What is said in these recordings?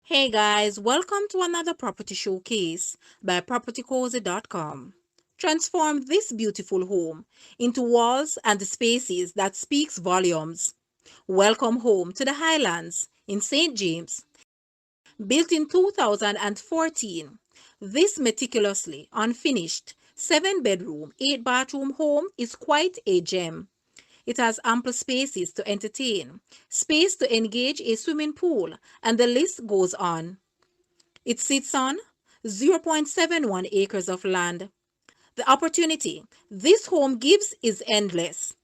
Hey guys, welcome to another property showcase by propertycozy.com. Transform this beautiful home into walls and spaces that speaks volumes. Welcome home to the Highlands in St. James. Built in 2014, this meticulously unfinished 7-bedroom, 8-bathroom home is quite a gem. It has ample spaces to entertain, space to engage a swimming pool, and the list goes on. It sits on 0.71 acres of land. The opportunity this home gives is endless.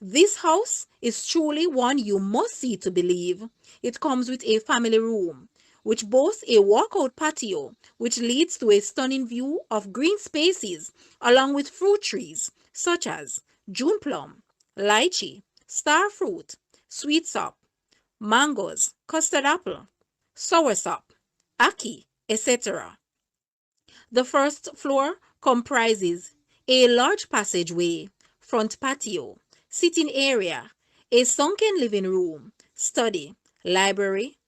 This house is truly one you must see to believe. It comes with a family room, which boasts a walkout patio, which leads to a stunning view of green spaces, along with fruit trees such as June plum, lychee, starfruit, sweetsop, mangoes, custard apple, soursop, Ackee, etc. The first floor comprises a large passageway, front patio, sitting area, a sunken living room, study, library,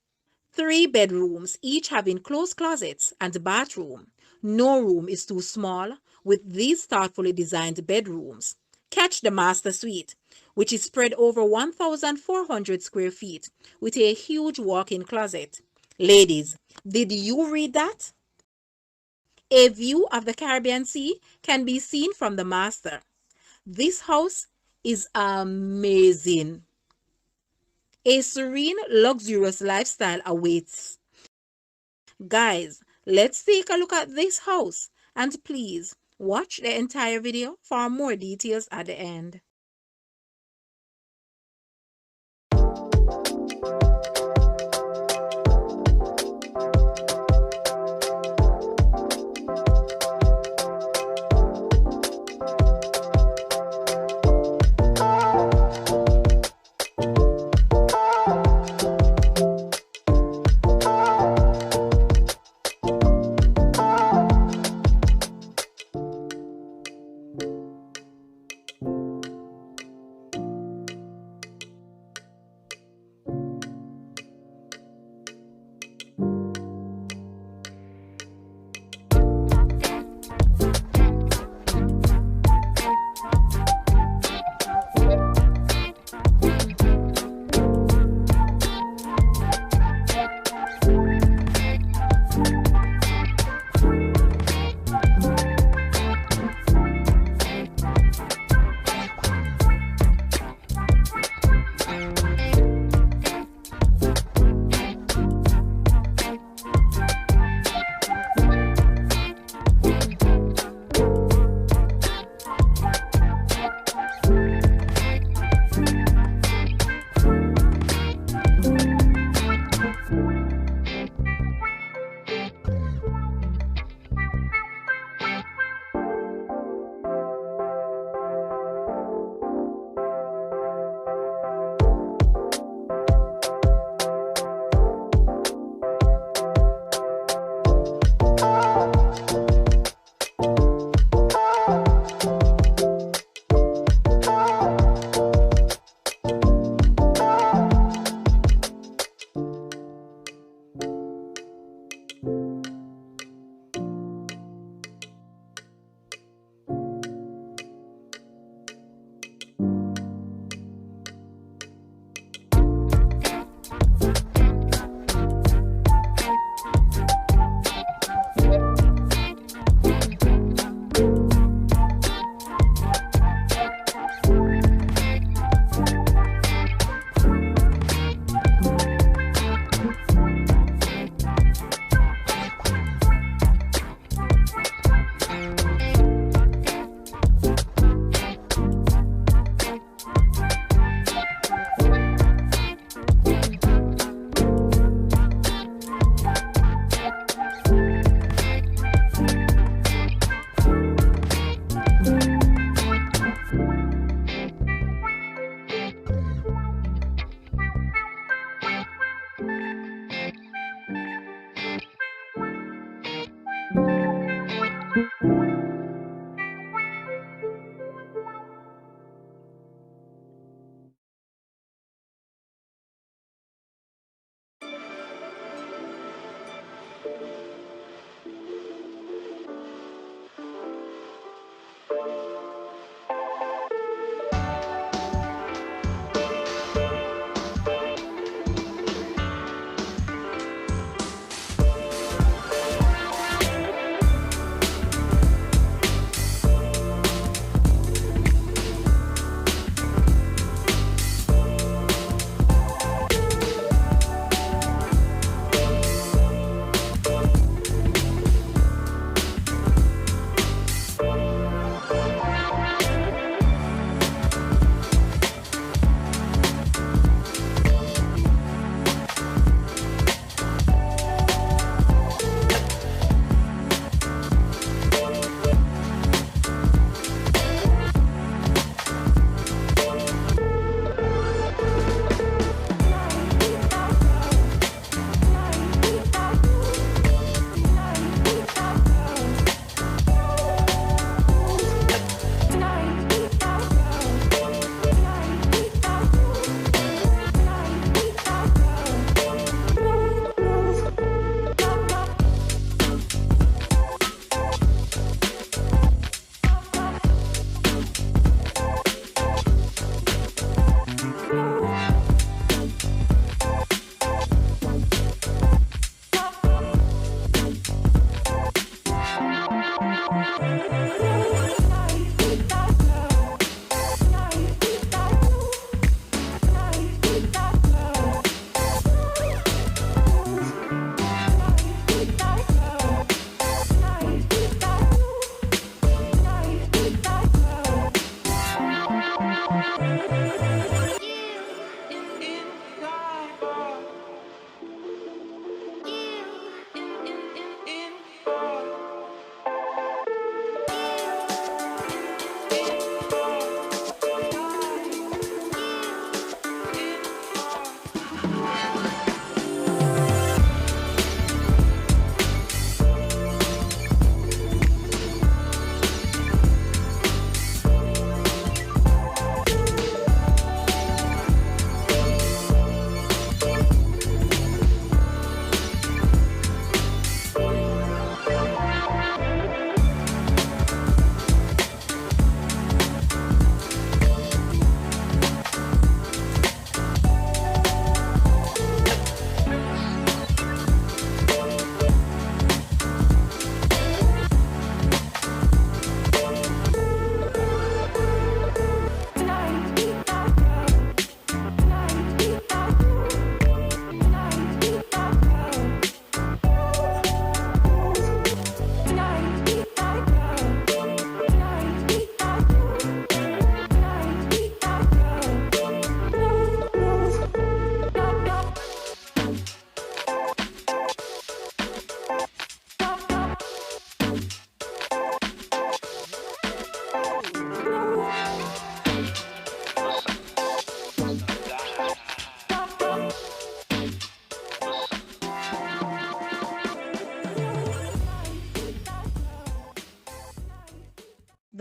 3 bedrooms, each having closed closets and bathroom. No room is too small with these thoughtfully designed bedrooms. Catch the master suite, which is spread over 1,400 square feet with a huge walk-in closet. Ladies, did you read that? A view of the Caribbean Sea can be seen from the master. This house is amazing. A serene, luxurious lifestyle awaits. Guys, let's take a look at this house and please watch the entire video for more details at the end.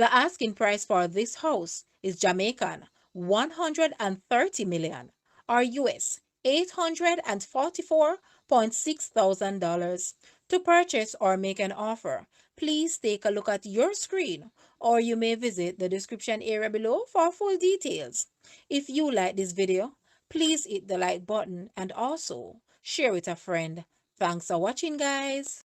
The asking price for this house is Jamaican 130 million or US $844.6 thousand. To purchase or make an offer, please take a look at your screen or you may visit the description area below for full details. If you like this video, please hit the like button and also share with a friend. Thanks for watching, guys.